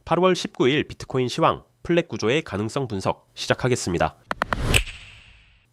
8월 19일 비트코인 시황, 플랫 구조의 가능성 분석 시작하겠습니다.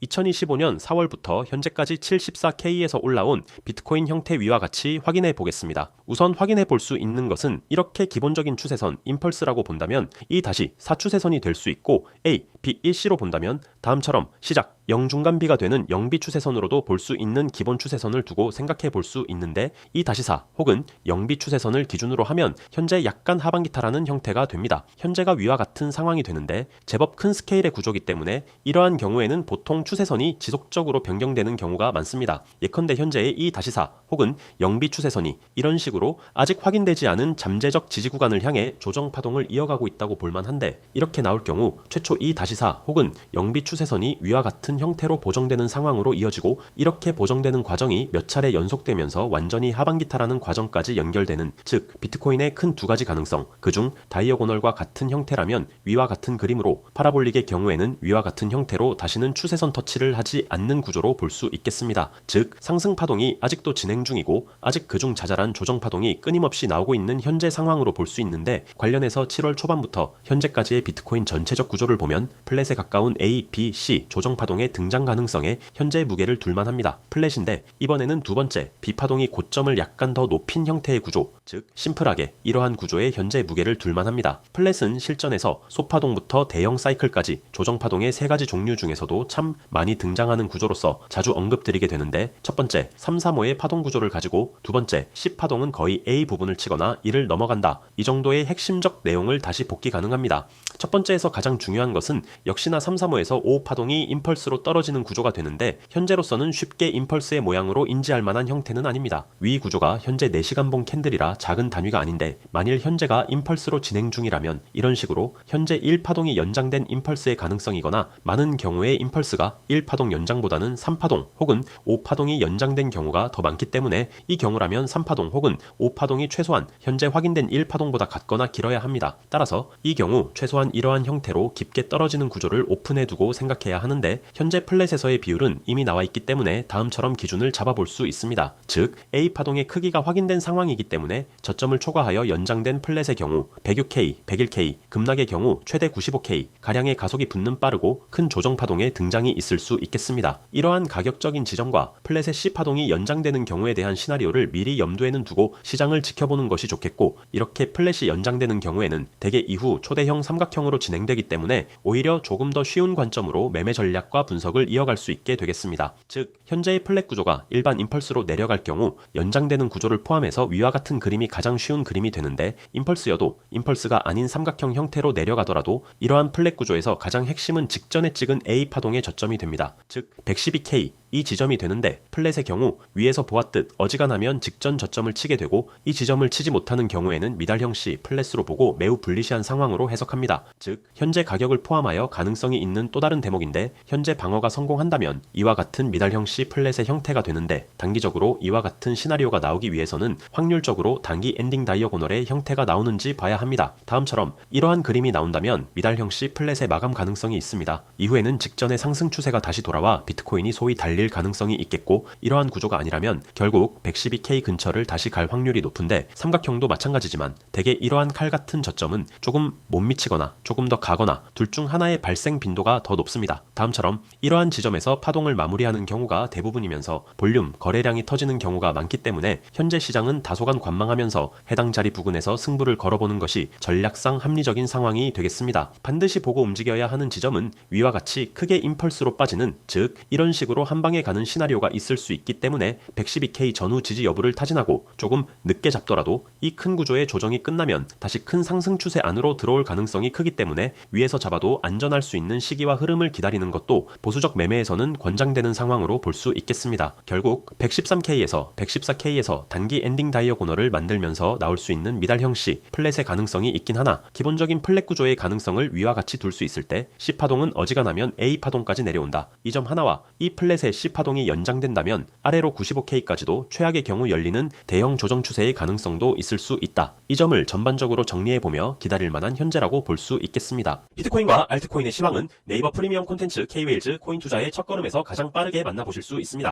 2025년 4월부터 현재까지 74K에서 올라온 비트코인 형태 위와 같이 확인해 보겠습니다. 우선 확인해 볼 수 있는 것은 이렇게 기본적인 추세선 임펄스라고 본다면 이 다시 4추세선이 될 수 있고 A, B, 일시로 본다면 다음처럼 시작 0중간비가 되는 0비 추세선으로도 볼 수 있는 기본 추세선을 두고 생각해 볼 수 있는데 이 다시 4 혹은 0비 추세선을 기준으로 하면 현재 약간 하반기타라는 형태가 됩니다. 현재가 위와 같은 상황이 되는데 제법 큰 스케일의 구조이기 때문에 이러한 경우에는 보통 추세선이 지속적으로 변경되는 경우가 많습니다. 예컨대 현재의 이 다시 4 혹은 0비 추세선이 이런 식으로 아직 확인되지 않은 잠재적 지지 구간을 향해 조정 파동을 이어가고 있다고 볼만한데 이렇게 나올 경우 최초 이 다시 4 혹은 0비 추세선이 위와 같은 형태로 보정되는 상황으로 이어지고 이렇게 보정되는 과정이 몇 차례 연속되면서 완전히 하반기타라는 과정까지 연결되는 즉 비트코인의 큰 두 가지 가능성 그중 다이어고널과 같은 형태라면 위와 같은 그림으로 파라볼릭의 경우에는 위와 같은 형태로 다시는 추세선 터치를 하지 않는 구조로 볼 수 있겠습니다. 즉 상승 파동이 아직도 진행 중이고 아직 그중 자잘한 조정 파동이 끊임없이 나오고 있는 현재 상황으로 볼 수 있는데 관련해서 7월 초반부터 현재까지의 비트코인 전체적 구조를 보면 플랫에 가까운 A, B, C 조정 파동의 등장 가능성에 현재 무게를 둘만 합니다. 플랫인데 이번에는 두 번째 B파동이 고점을 약간 더 높인 형태의 구조 즉 심플하게 이러한 구조에 현재 무게를 둘만 합니다. 플랫은 실전에서 소파동부터 대형 사이클까지 조정 파동의 세 가지 종류 중에서도 참 많이 등장하는 구조로서 자주 언급드리게 되는데 첫 번째 3, 3호의 파동 구조를 가지고 두 번째 C파동은 거의 A 부분을 치거나 이를 넘어간다. 이 정도의 핵심적 내용을 다시 복기 가능합니다. 첫 번째에서 가장 중요한 것은 역시나 3, 3호에서 5파동이 임펄스로 떨어지는 구조가 되는데 현재로서는 쉽게 임펄스의 모양으로 인지할 만한 형태는 아닙니다. 위 구조가 현재 4시간봉 캔들이라 작은 단위가 아닌데 만일 현재가 임펄스로 진행 중이라면 이런 식으로 현재 1파동이 연장된 임펄스의 가능성이거나 많은 경우에 임펄스가 1파동 연장보다는 3파동 혹은 5파동이 연장된 경우가 더 많기 때문에 이 경우라면 3파동 혹은 5파동이 최소한 현재 확인된 1파동보다 같거나 길어야 합니다. 따라서 이 경우 최소한 이러한 형태로 깊게 떨어지는 구조를 오픈해 두고 생각해야 하는데 현재 플랫에서의 비율은 이미 나와 있기 때문에 다음처럼 기준을 잡아볼 수 있습니다. 즉 A파동의 크기가 확인된 상황이기 때문에 저점을 초과하여 연장된 플랫의 경우 106K, 101K, 급락의 경우 최대 95K, 가량의 가속이 붙는 빠르고 큰 조정 파동의 등장이 있을 수 있겠습니다. 이러한 가격적인 지점과 플랫의 C파동이 연장되는 경우에 대한 시나리오를 미리 염두에는 두고 시장을 지켜보는 것이 좋겠고 이렇게 플랫이 연장되는 경우에는 대개 이후 초대형 삼각형으로 진행되기 때문에 오히려 조금 더 쉬운 관점으로 매매 전략과 분석을 이어갈 수 있게 되겠습니다. 즉 현재의 플랫 구조가 일반 임펄스로 내려갈 경우 연장되는 구조를 포함해서 위와 같은 그림이 가장 쉬운 그림이 되는데 임펄스여도 임펄스가 아닌 삼각형 형태로 내려가더라도 이러한 플랫 구조에서 가장 핵심은 직전에 찍은 A파동의 저점이 됩니다. 즉 112K 이 지점이 되는데 플랫의 경우 위에서 보았듯 어지간하면 직전 저점을 치게 되고 이 지점을 치지 못하는 경우에는 미달형시 플랫으로 보고 매우 불리시한 상황으로 해석합니다. 즉 현재 가격을 포함하여 가능성이 있는 또 다른 대목인데 현재 방어가 성공한다면 이와 같은 미달형시 플랫의 형태가 되는데 단기적으로 이와 같은 시나리오가 나오기 위해서는 확률적으로 단기 엔딩 다이어고널의 형태가 나오는지 봐야 합니다. 다음처럼 이러한 그림이 나온다면 미달형시 플랫의 마감 가능성이 있습니다. 이후에는 직전의 상승 추세가 다시 돌아와 비트코인이 소위 달릴 가능성이 있겠고 이러한 구조가 아니라면 결국 112K 근처를 다시 갈 확률이 높은데 삼각형도 마찬가지지만 대개 이러한 칼 같은 저점은 조금 못 미치거나 조금 더 가거나 둘 중 하나의 발생 빈도가 더 높습니다. 다음처럼 이러한 지점에서 파동을 마무리하는 경우가 대부분이면서 볼륨, 거래량이 터지는 경우가 많기 때문에 현재 시장은 다소간 관망하면서 해당 자리 부근에서 승부를 걸어보는 것이 전략상 합리적인 상황이 되겠습니다. 반드시 보고 움직여야 하는 지점은 위와 같이 크게 임펄스로 빠지는 즉 이런 식으로 한 방에 가는 시나리오가 있을 수 있기 때문에 112K 전후 지지 여부를 타진하고 조금 늦게 잡더라도 이 큰 구조의 조정이 끝나면 다시 큰 상승 추세 안으로 들어올 가능성이 크기 때문에 위에서 잡아도 안전할 수 있는 시기와 흐름을 기다리는 것도 보수적 매매에서는 권장되는 상황으로 볼 수 있겠습니다. 결국 113K에서 114K에서 단기 엔딩 다이어고널을 만들면서 나올 수 있는 미달형시 플랫의 가능성이 있긴 하나 기본적인 플랫 구조의 가능성을 위와 같이 둘 수 있을 때 C파동은 어지간하면 A파동까지 내려온다. 이 점 하나와 이 플랫의 C파동이 연장된다면 아래로 95K까지도 최악의 경우 열리는 대형 조정 추세의 가능성도 있을 수 있다. 이 점을 전반적으로 정리해보며 기다릴 만한 현재라고 볼 수 있겠습니다. 비트코인과 알트코인의 시황은 네이버 프리미엄 콘텐츠 K-웨일즈 코인 투자의 첫걸음에서 가장 빠르게 만나보실 수 있습니다.